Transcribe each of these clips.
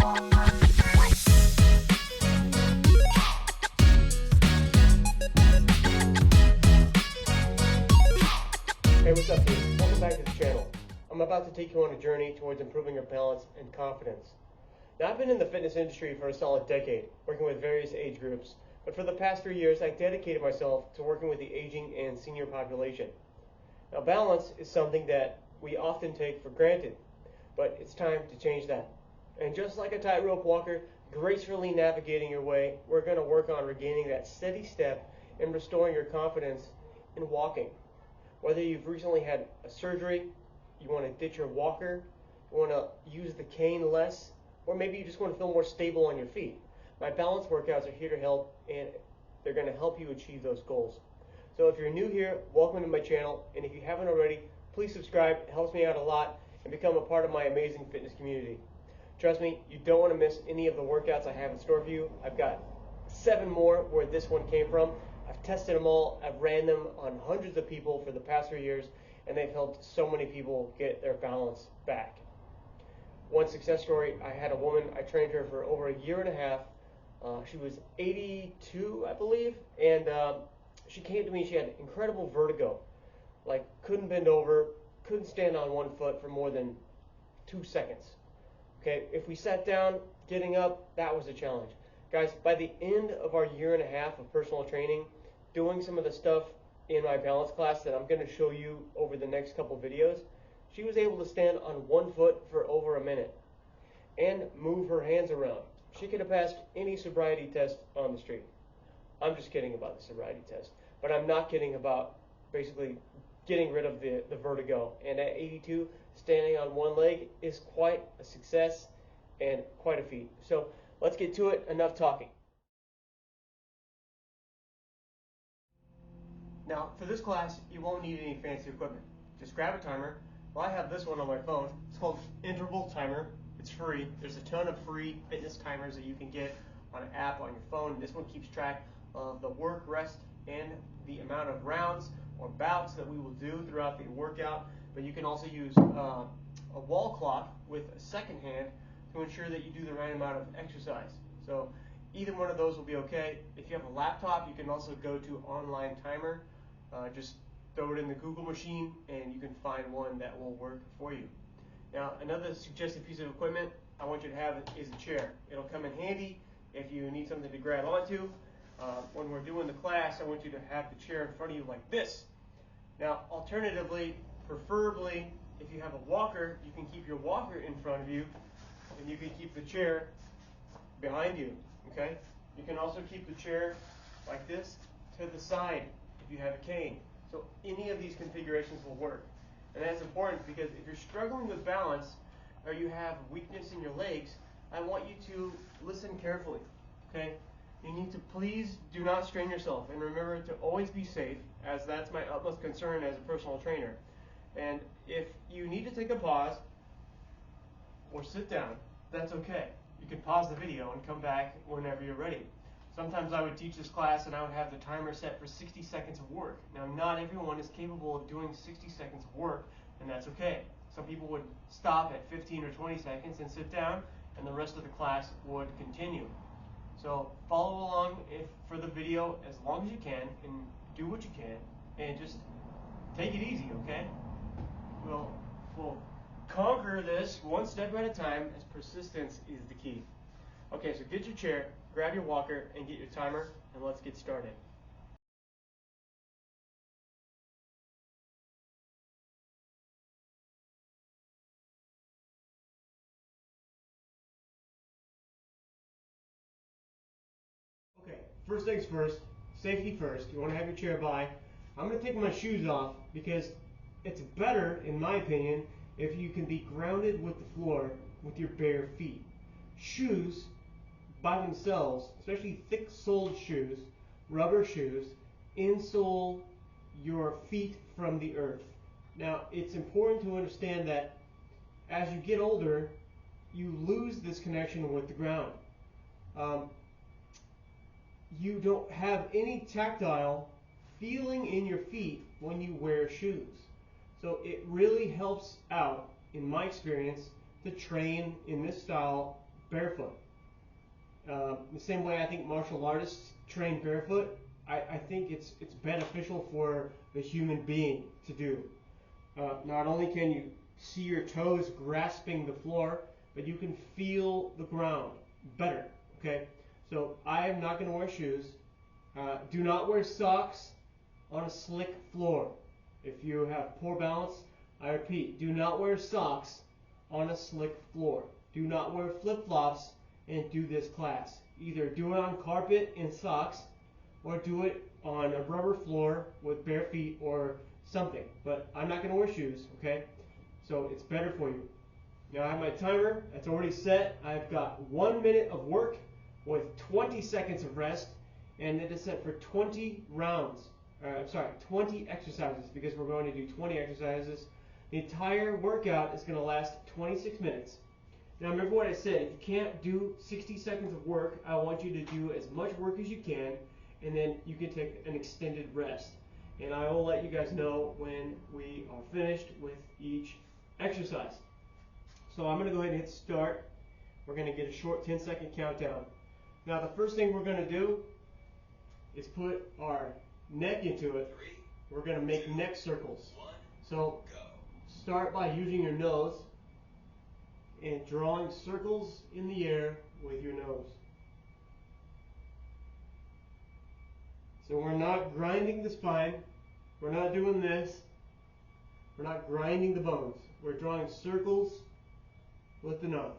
Hey, what's up, dude? Welcome back to the channel. I'm about to take you on a journey towards improving your balance and confidence. Now, I've been in the fitness industry for a solid decade, working with various age groups, but for the past 3 years, I dedicated myself to working with the aging and senior population. Now, balance is something that we often take for granted, but it's time to change that. And just like a tightrope walker, gracefully navigating your way, we're going to work on regaining that steady step and restoring your confidence in walking. Whether you've recently had a surgery, you want to ditch your walker, you want to use the cane less, or maybe you just want to feel more stable on your feet. My balance workouts are here to help, and they're going to help you achieve those goals. So if you're new here, welcome to my channel, and if you haven't already, please subscribe. It helps me out a lot, and become a part of my amazing fitness community. Trust me, you don't want to miss any of the workouts I have in store for you. I've got 7 more where this one came from. I've tested them all. I've ran them on hundreds of people for the past 3 years, and they've helped so many people get their balance back. One success story, I had a woman, I trained her for over 1.5 years. She was 82, I believe, and she came to me, she had incredible vertigo. Like, couldn't bend over, couldn't stand on one foot for more than 2 seconds. Okay, if we sat down, getting up, that was a challenge. Guys, by the end of our 1.5 years of personal training, doing some of the stuff in my balance class that I'm going to show you over the next couple videos, she was able to stand on one foot for over a minute and move her hands around. She could have passed any sobriety test on the street. I'm just kidding about the sobriety test, but I'm not kidding about basically getting rid of the vertigo. And at 82, standing on one leg is quite a success and quite a feat. So let's get to it. Enough talking. Now, for this class, you won't need any fancy equipment. Just grab a timer. Well, I have this one on my phone. It's called Interval Timer. It's free. There's a ton of free fitness timers that you can get on an app on your phone. This one keeps track of the work, rest, and the amount of rounds or bouts that we will do throughout the workout. But you can also use a wall clock with a second hand to ensure that you do the right amount of exercise. So either one of those will be okay. If you have a laptop, you can also go to Online Timer. Just throw it in the Google machine and you can find one that will work for you. Now, another suggested piece of equipment I want you to have is a chair. It'll come in handy if you need something to grab onto. When we're doing the class, I want you to have the chair in front of you like this. Now, alternatively, preferably, if you have a walker, you can keep your walker in front of you and you can keep the chair behind you, okay? You can also keep the chair like this to the side if you have a cane. So any of these configurations will work. And that's important because if you're struggling with balance or you have weakness in your legs, I want you to listen carefully, okay? You need to please do not strain yourself, and remember to always be safe, as that's my utmost concern as a personal trainer. And if you need to take a pause or sit down, that's okay. You can pause the video and come back whenever you're ready. Sometimes I would teach this class and I would have the timer set for 60 seconds of work. Now, not everyone is capable of doing 60 seconds of work, and that's okay. Some people would stop at 15 or 20 seconds and sit down, and the rest of the class would continue. So follow along for the video as long as you can, and do what you can, and just take it easy, okay? We'll conquer this one step at a time, as persistence is the key. Okay, so get your chair, grab your walker, and get your timer, and let's get started. Okay, first things first, safety first. You want to have your chair by. I'm going to take my shoes off because it's better, in my opinion, if you can be grounded with the floor with your bare feet. Shoes by themselves, especially thick-soled shoes, rubber shoes, insole your feet from the earth. Now, it's important to understand that as you get older, you lose this connection with the ground. You don't have any tactile feeling in your feet when you wear shoes. So it really helps out, in my experience, to train in this style barefoot. The same way I think martial artists train barefoot, I think it's beneficial for the human being to do. Not only can you see your toes grasping the floor, but you can feel the ground better. Okay, so I am not going to wear shoes. Do not wear socks on a slick floor. If you have poor balance, I repeat, do not wear socks on a slick floor. Do not wear flip-flops and do this class. Either do it on carpet in socks or do it on a rubber floor with bare feet or something. But I'm not going to wear shoes, okay? So it's better for you. Now I have my timer. That's already set. I've got 1 minute of work with 20 seconds of rest, and it is set for 20 rounds. 20 exercises, because we're going to do 20 exercises. The entire workout is going to last 26 minutes. Now remember what I said, if you can't do 60 seconds of work, I want you to do as much work as you can, and then you can take an extended rest. And I will let you guys know when we are finished with each exercise. So I'm going to go ahead and hit start. We're going to get a short 10-second countdown. Now the first thing we're going to do is put our neck into it. We're going to make neck circles. So start by using your nose and drawing circles in the air with your nose. So we're not grinding the spine. We're not doing this. We're not grinding the bones. We're drawing circles with the nose.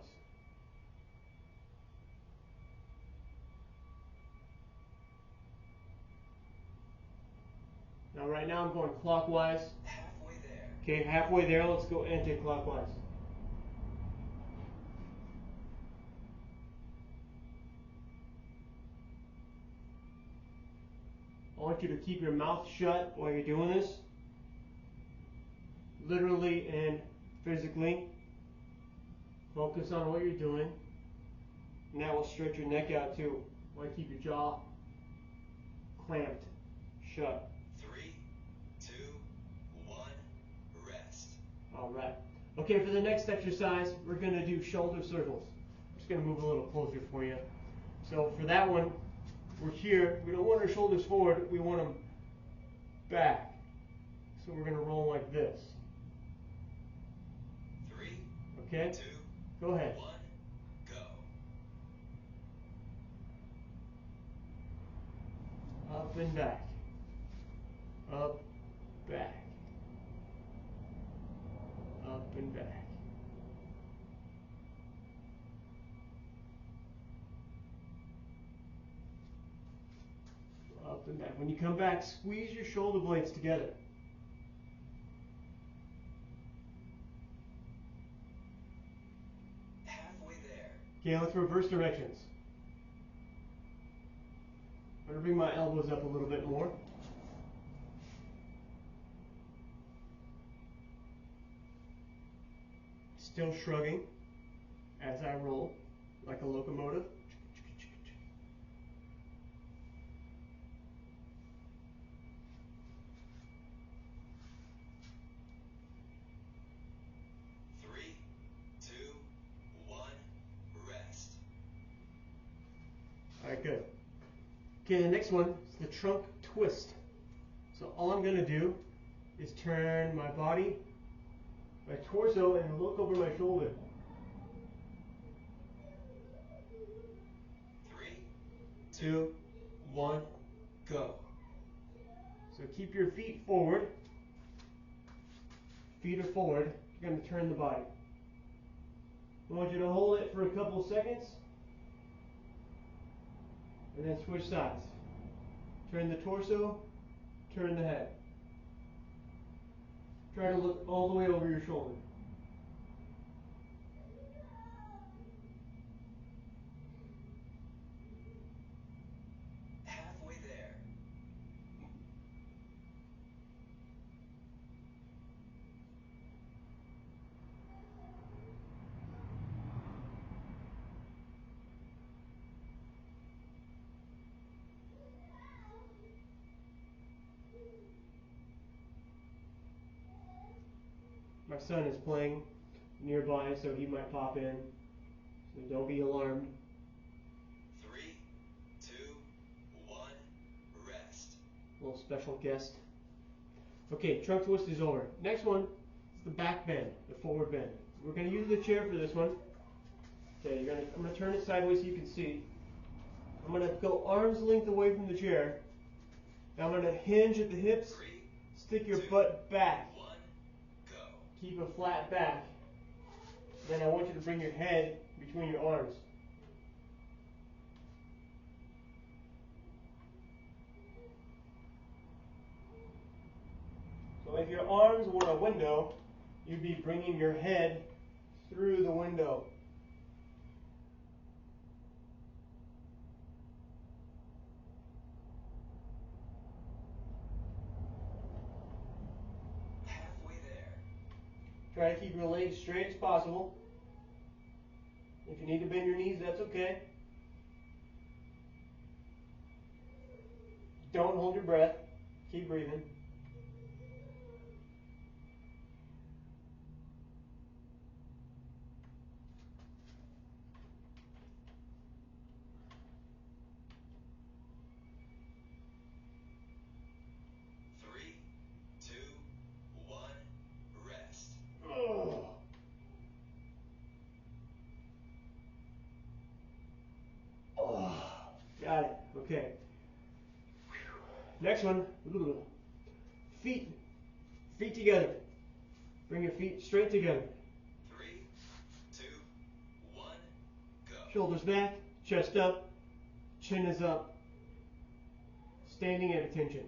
Now right now I'm going clockwise. Halfway there. Okay, halfway there. Let's go anti-clockwise. I want you to keep your mouth shut while you're doing this. Literally and physically. Focus on what you're doing. And that will stretch your neck out too. I want to keep your jaw clamped shut. 3, 2, 1, rest. Alright. Okay, for the next exercise, we're going to do shoulder circles. I'm just going to move a little closer for you. So for that one, we're here. We don't want our shoulders forward. We want them back. So we're going to roll like this. 3, Okay? 2, Go ahead. 1, go. Up and back. Up, back. Up and back. Up and back. When you come back, squeeze your shoulder blades together. Halfway there. Okay, let's reverse directions. I'm going to bring my elbows up a little bit more. Still shrugging as I roll like a locomotive. Three, two, one, rest. Alright, good. Okay, the next one is the trunk twist. So all I'm going to do is turn my body, my torso, and look over my shoulder. 3, 2, 1, go. So keep your feet forward. Feet are forward. You're going to turn the body. I want you to hold it for a couple seconds. And then switch sides. Turn the torso, turn the head. Try to look all the way over your shoulder. halfway there. My son is playing nearby, so he might pop in. So don't be alarmed. 3, 2, 1, rest. Little special guest. Okay, trunk twist is over. Next one is the back bend, the forward bend. We're going to use the chair for this one. Okay, I'm going to turn it sideways so you can see. I'm going to go arm's length away from the chair. Now I'm going to hinge at the hips, 3, stick your 2, butt back. 1, go. Keep a flat back. Then I want you to bring your head between your arms. So if your arms were a window, you'd be bringing your head through the window. Halfway there. Try to keep your legs straight as possible. If you need to bend your knees, that's okay. Don't hold your breath. Keep breathing. Three, two, one, rest. Oh. Oh. Got it. Okay. Next one. Feet. Feet together. Bring your feet straight together. 3, 2, 1, go. Shoulders back, chest up, chin is up. Standing at attention.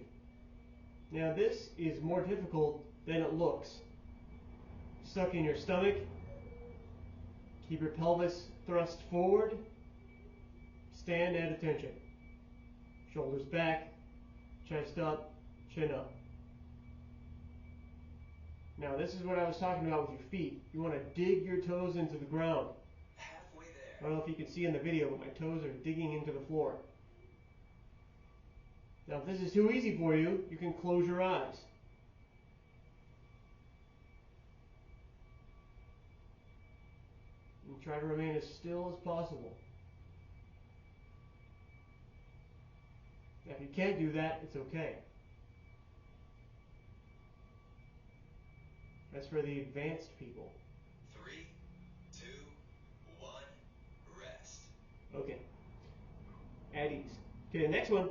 Now this is more difficult than it looks. Suck in your stomach. Keep your pelvis thrust forward. Stand at attention. Shoulders back, chest up, chin up. Now this is what I was talking about with your feet. You want to dig your toes into the ground. Halfway I there. don't know if you can see in the video, but my toes are digging into the floor. Now if this is too easy for you, you can close your eyes. And try to remain as still as possible. Now if you can't do that, it's okay. That's for the advanced people. 3, 2, 1, rest. Okay. At ease. Okay, the next one,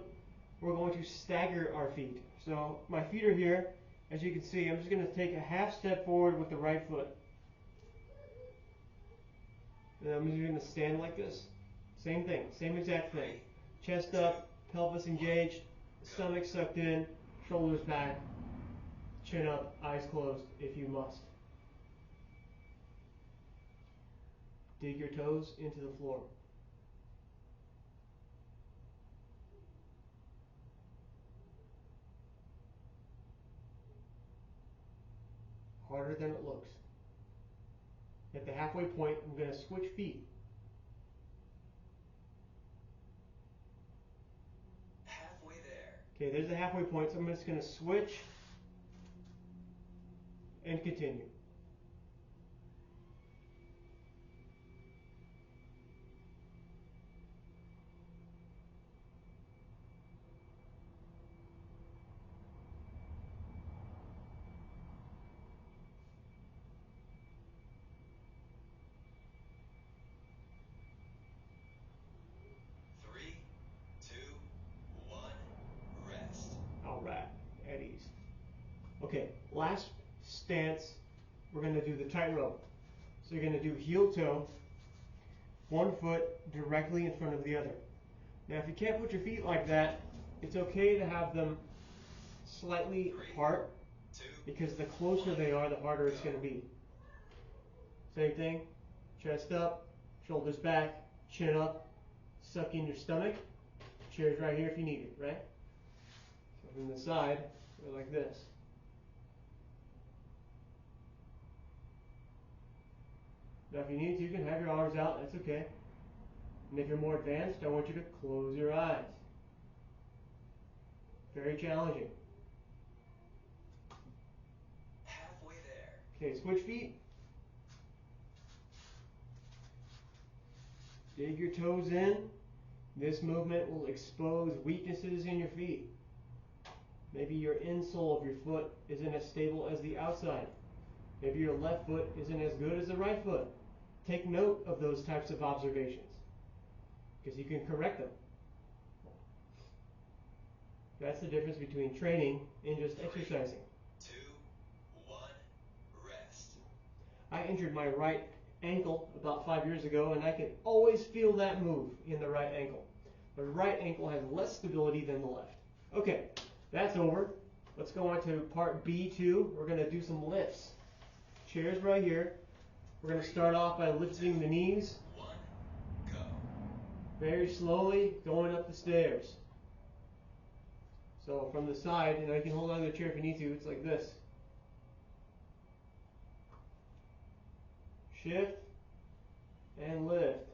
we're going to stagger our feet. So my feet are here. As you can see, I'm just going to take a half step forward with the right foot. And I'm just going to stand like this. Same thing, same exact thing. Chest up, pelvis engaged, stomach sucked in, shoulders back, chin up, eyes closed if you must. Dig your toes into the floor. Harder than it looks. At the halfway point, I'm going to switch feet. Halfway there. Okay, there's the halfway point, so I'm just going to switch and continue. Three, two, one, rest. Alright, at ease. Okay, last stance, we're going to do the tightrope. So you're going to do heel toe, one foot directly in front of the other. Now if you can't put your feet like that, it's okay to have them slightly apart, because the closer they are, the harder it's going to be. Same thing, chest up, shoulders back, chin up, suck in your stomach. Chair's right here if you need it, right? So from the side, go like this. Now if you need to, you can have your arms out, that's okay. And if you're more advanced, I want you to close your eyes. Very challenging. Halfway there. Okay, switch feet. Dig your toes in. This movement will expose weaknesses in your feet. Maybe your insole of your foot isn't as stable as the outside. Maybe your left foot isn't as good as the right foot. Take note of those types of observations because you can correct them. That's the difference between training and just exercising. 2, 1, rest. I injured my right ankle about 5 years ago, and I can always feel that move in the right ankle. The right ankle has less stability than the left. Okay, that's over. Let's go on to part B2. We're going to do some lifts. Chairs right here. We're going to start off by lifting the knees. 1, go. Very slowly, going up the stairs. So from the side, you can hold on to the chair if you need to. It's like this. Shift and lift.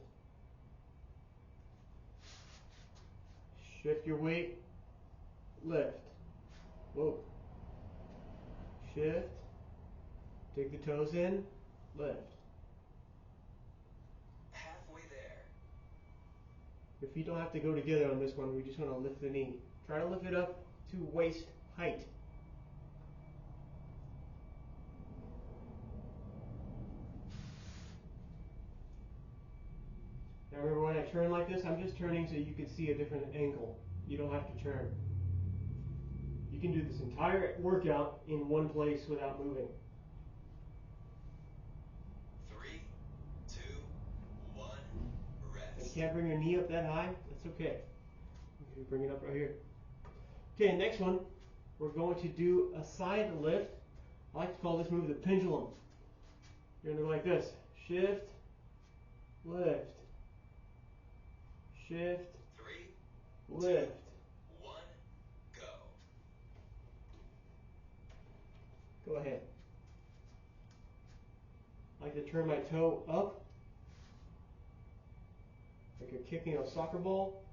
Shift your weight, lift. Whoa. Shift, dig the toes in, lift. Halfway there. Your feet don't have to go together on this one. We just want to lift the knee. Try to lift it up to waist height. Now remember, when I turn like this, I'm just turning so you can see a different angle. You don't have to turn. You can do this entire workout in one place without moving. 3, 2, 1, rest. If you can't bring your knee up that high, that's okay. You bring it up right here. Okay, next one, we're going to do a side lift. I like to call this move the pendulum. You're going to go like this. Shift, lift. Shift, 3, lift. 1, go. Go ahead. I like to turn my toe up, like you're kicking a soccer ball.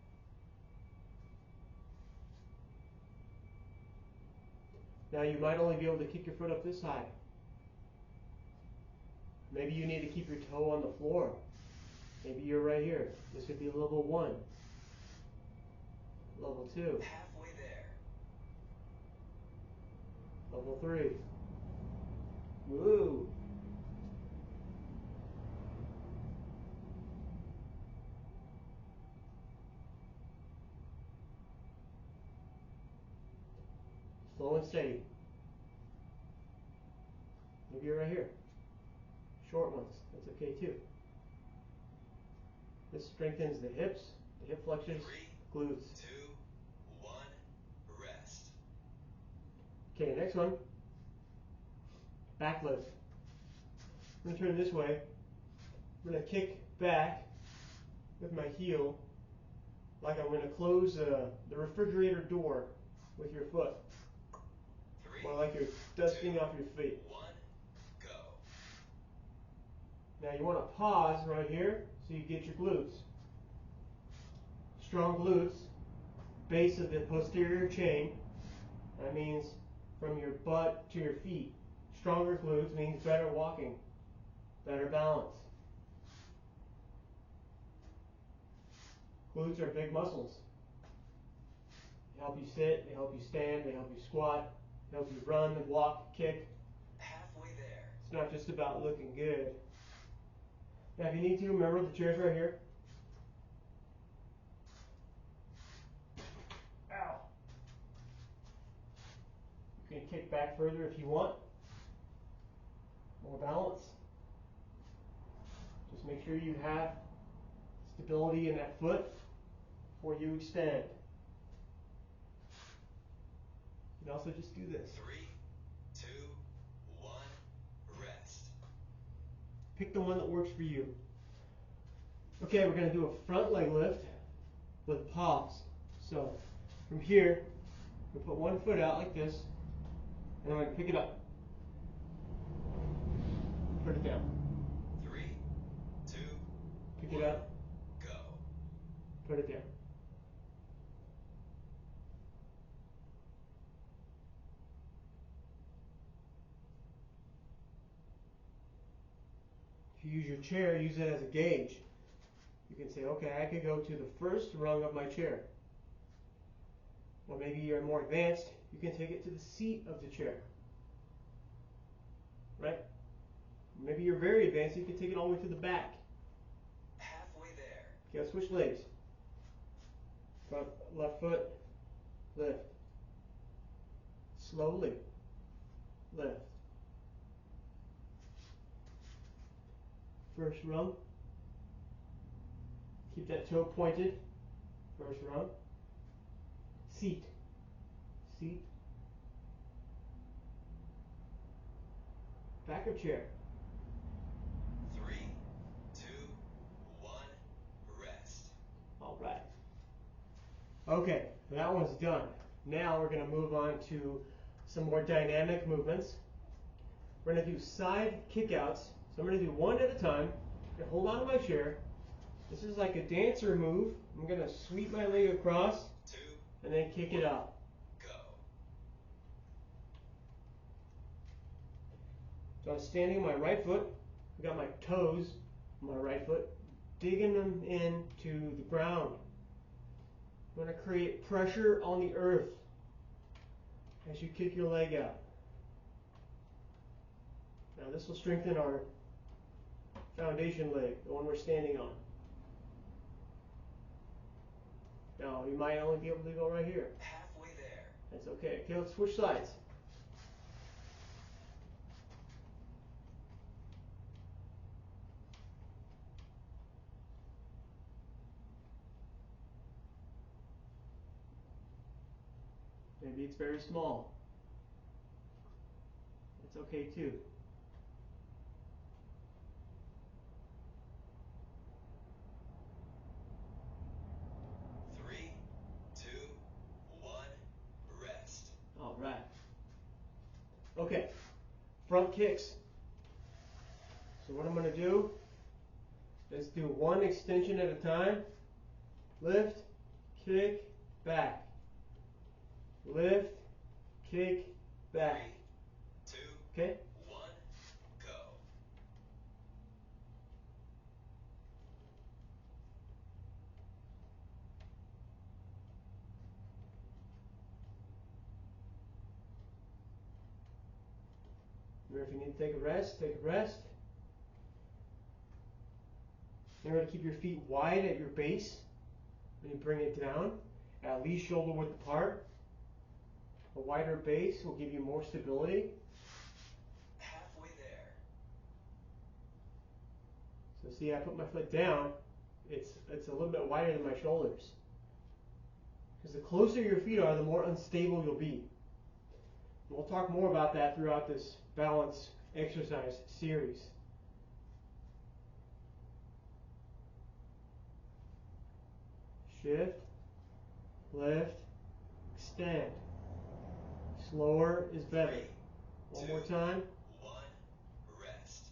Now you might only be able to kick your foot up this high. Maybe you need to keep your toe on the floor. Maybe you're right here. This would be level 1. Level 2. Halfway there. Level 3. Woo! Slow and steady. Maybe you're right here. Short ones. That's okay too. This strengthens the hips, the hip flexors, 3, glutes. 2, 1, rest. Okay, next one. Back lift. I'm going to turn this way. I'm going to kick back with my heel like I'm going to close the refrigerator door with your foot. 3, Or like you're dusting off your feet. 1, go. Now you want to pause right here so you get your glutes. Strong glutes, base of the posterior chain. That means from your butt to your feet. Stronger glutes means better walking, better balance. Glutes are big muscles. They help you sit, they help you stand, they help you squat, they help you run, walk, kick. Halfway there. It's not just about looking good. Now if you need to, remember the chair's right here. Ow. You can kick back further if you want. More balance. Just make sure you have stability in that foot before you extend. You can also just do this. 3, 2, 1, rest. Pick the one that works for you. Okay, we're going to do a front leg lift with pause. So from here, we put one foot out like this, and I'm going to pick it up. Put it down. 3, 2, Pick 1, it up. go. Put it down. If you use your chair, use it as a gauge. You can say, okay, I could go to the first rung of my chair. Or maybe you're more advanced, you can take it to the seat of the chair. Right? Maybe you're very advanced, you can take it all the way to the back. Halfway there. Okay, let's switch legs. Front, left foot, lift. Slowly, lift. First rung. Keep that toe pointed. First rung. Seat. Seat. Back of chair. 3, 2, 1, rest. All right. Okay, that one's done. Now we're going to move on to some more dynamic movements. We're going to do side kickouts. So I'm going to do one at a time. I'm going to hold on to my chair. This is like a dancer move. I'm going to sweep my leg across 2, and then kick it up. go. So I'm standing on my right foot. I've got my toes on my right foot, digging them into the ground. I'm going to create pressure on the earth as you kick your leg out. Now this will strengthen our foundation leg, the one we're standing on. Now you might only be able to go right here. Halfway there. That's okay. Okay, let's switch sides. Maybe it's very small. It's okay too. Three, two, one, rest. All right. Okay, front kicks. So what I'm going to do is do one extension at a time. Lift, kick, back. Lift, kick, back. 3, 2, Okay? 1, go. Remember, if you need to take a rest, take a rest. Remember to keep your feet wide at your base when you bring it down, at least shoulder width apart. A wider base will give you more stability. Halfway there. So see, I put my foot down, it's a little bit wider than my shoulders. Because the closer your feet are, the more unstable you'll be. And we'll talk more about that throughout this balance exercise series. Shift, lift, extend. Slower is better. 3, One 2, more time. 1, rest.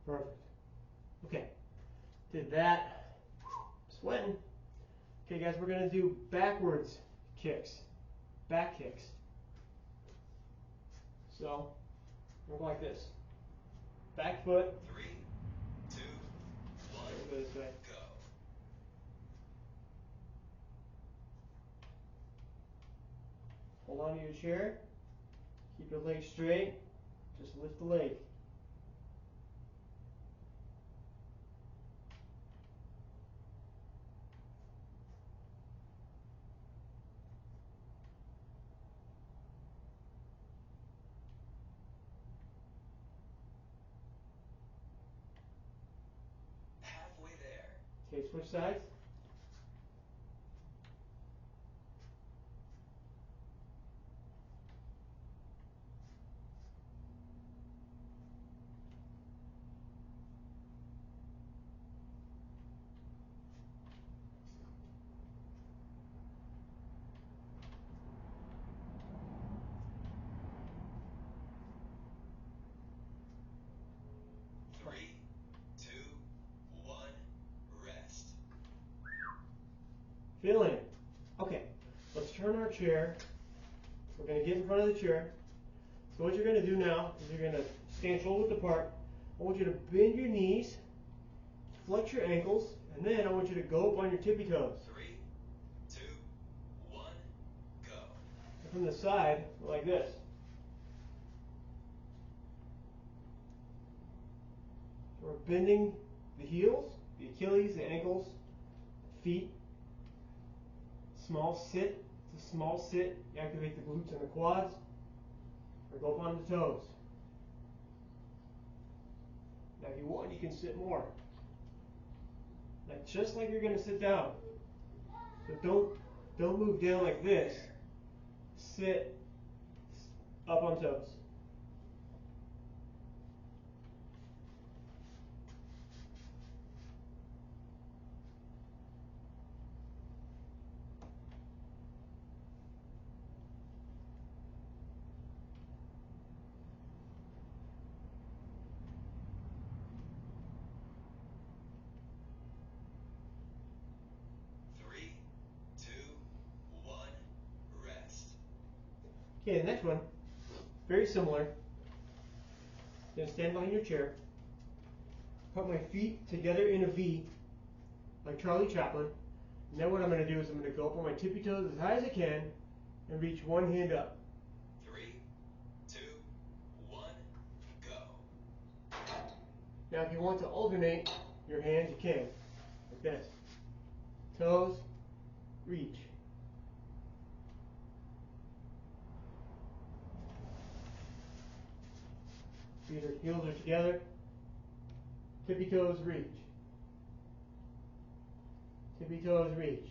Perfect. Okay, did that. Sweating. Okay guys, we're going to do backwards kicks, back kicks. So, look like this. Back foot. 3, 2, 1, Go this way. go. Hold on to your chair. Keep your leg straight. Just lift the leg. Halfway there. Okay, switch sides. Three, two, one, rest. Feeling it. Okay, let's turn our chair. We're going to get in front of the chair. So what you're going to do now is you're going to stand shoulder width apart. I want you to bend your knees, flex your ankles, and then I want you to go up on your tippy toes. 3, 2, 1, go. And from the side, like this. So we're bending the heels, the Achilles, the ankles, feet. Small sit. It's a small sit. You activate the glutes and the quads. Or go up on the toes. Now if you want, you can sit more. Like just like you're going to sit down. So don't move down like this. Sit up on toes. Okay, the next one, very similar. I'm going to stand behind your chair, put my feet together in a V, like Charlie Chaplin. And then what I'm going to do is I'm going to go up on my tippy toes as high as I can and reach one hand up. 3, 2, 1, go. Now if you want to alternate your hands, you can. Like this. Toes, reach. Heels are together. Tippy toes, reach. Tippy toes, reach.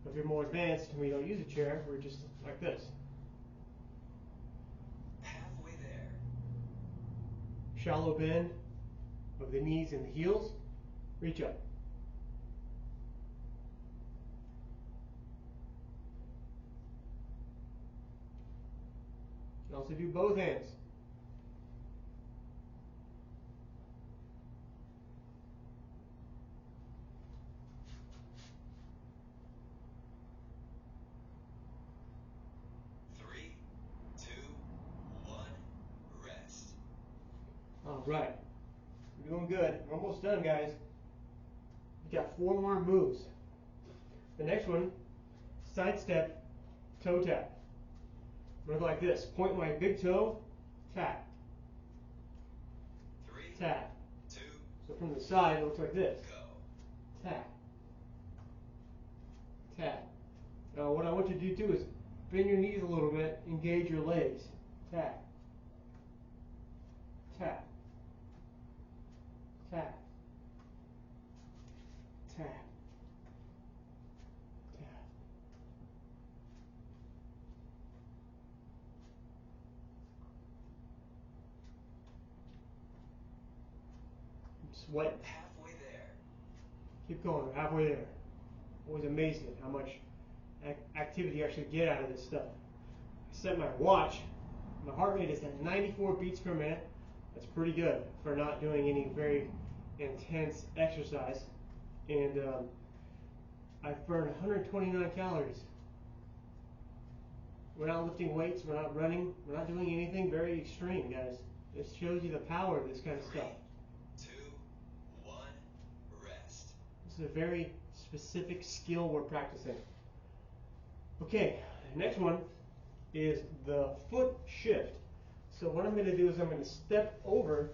If you're more advanced and we don't use a chair, we're just like this. Halfway there. Shallow bend of the knees and the heels. Reach up. You can also do both hands. All right, we're doing good. We're almost done, guys. We got 4 more moves. The next one, side step, toe tap. I'm gonna go like this. Point my big toe, tap, 3, tap. 2, So from the side, it looks like this. go. Tap, tap. Now what I want you to do too is bend your knees a little bit, engage your legs. Tap, tap, tap, tap, tap. I'm sweating. Halfway there. Keep going. We're halfway there. Always amazed at how much activity you actually get out of this stuff. I set my watch. My heart rate is at 94 beats per minute. That's pretty good for not doing any very intense exercise. And I've burned 129 calories. We're not lifting weights. We're not running. We're not doing anything very extreme, guys. It shows you the power of this kind of 3, stuff. 2, 1, rest. This is a very specific skill we're practicing. Okay, the next one is the foot shift. So what I'm going to do is I'm going to step over,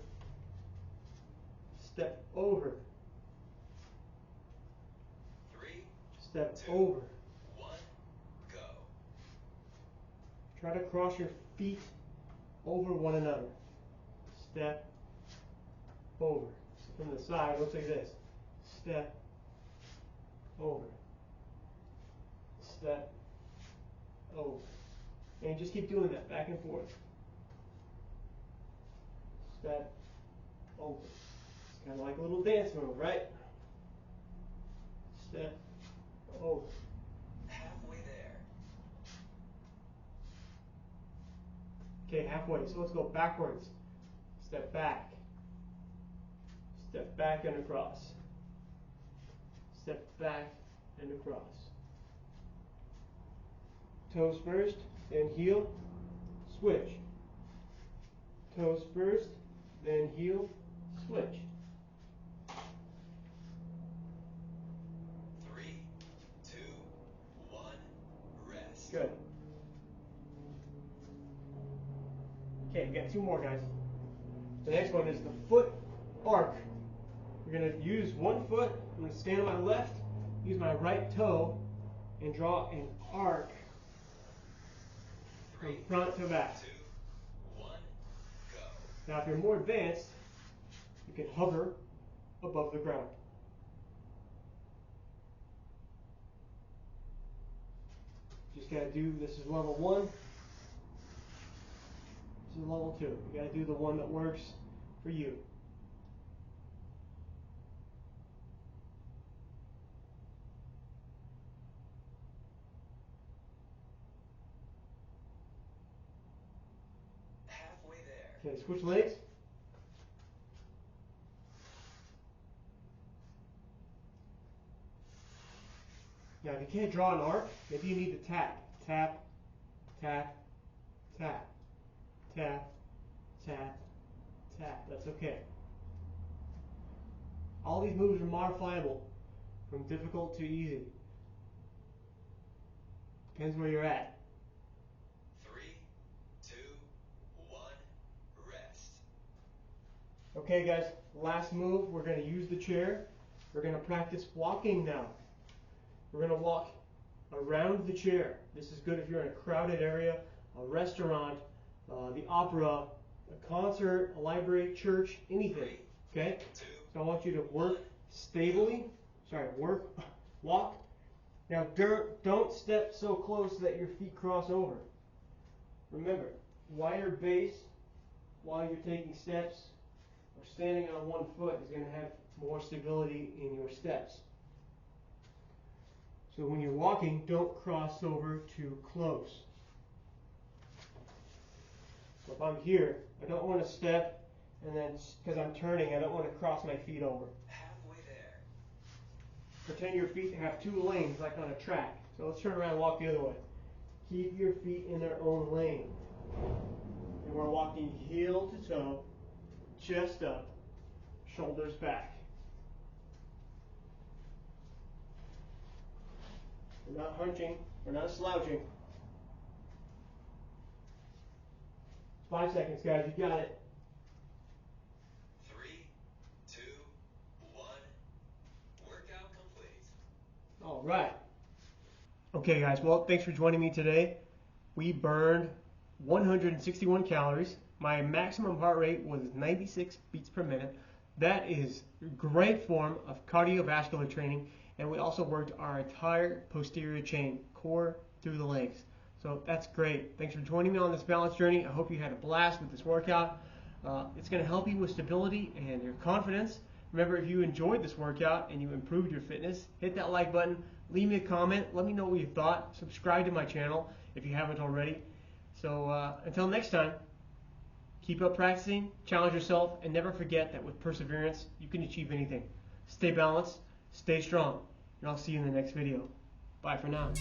Three, step 2, over. 1, go. Try to cross your feet over one another. Step over. So from the side, it looks like this. Step over. Step over. And just keep doing that back and forth. Step over. It's kind of like a little dance move, right? Step over. Halfway there. Okay, halfway. So let's go backwards. Step back. Step back and across. Step back and across. Toes first, then heel, switch. Toes first, then heel, switch. Good. Okay, we got two more, guys. The next one is the foot arc. We're going to use one foot. I'm going to stand on my left, use my right toe, and draw an arc from front to back. 2, 1, go. Now, if you're more advanced, you can hover above the ground. Just got to do, this is level 1. This is level 2. You got to do the one that works for you. Halfway there. Okay, switch legs. Now, if you can't draw an arc, maybe you need to tap. Tap, tap, tap, tap, tap, tap. That's okay. All these moves are modifiable from difficult to easy. Depends where you're at. 3, 2, 1, rest. Okay, guys, last move, we're going to use the chair. We're going to practice walking now. We're going to walk around the chair. This is good if you're in a crowded area, a restaurant, the opera, a concert, a library, church, anything. Okay? So I want you to work stably. Walk. Now don't step so close that your feet cross over. Remember, wider base while you're taking steps or standing on one foot is going to have more stability in your steps. So when you're walking, don't cross over too close. So if I'm here, I don't want to step, and then because I'm turning, I don't want to cross my feet over. Halfway there. Pretend your feet have two lanes like on a track. So let's turn around and walk the other way. Keep your feet in their own lane. And we're walking heel to toe, chest up, shoulders back. We're not hunching, we're not slouching. 5 seconds, guys, you got it. 3, 2, 1, workout complete. All right. Okay, guys, well, thanks for joining me today. We burned 161 calories. My maximum heart rate was 96 beats per minute. That is great form of cardiovascular training, and we also worked our entire posterior chain, core through the legs. So that's great. Thanks for joining me on this balance journey. I hope you had a blast with this workout. It's going to help you with stability and your confidence. Remember, if you enjoyed this workout and you improved your fitness, hit that like button, leave me a comment, let me know what you thought, subscribe to my channel if you haven't already. So until next time, keep up practicing, challenge yourself, and never forget that with perseverance, you can achieve anything. Stay balanced, stay strong, and I'll see you in the next video. Bye for now.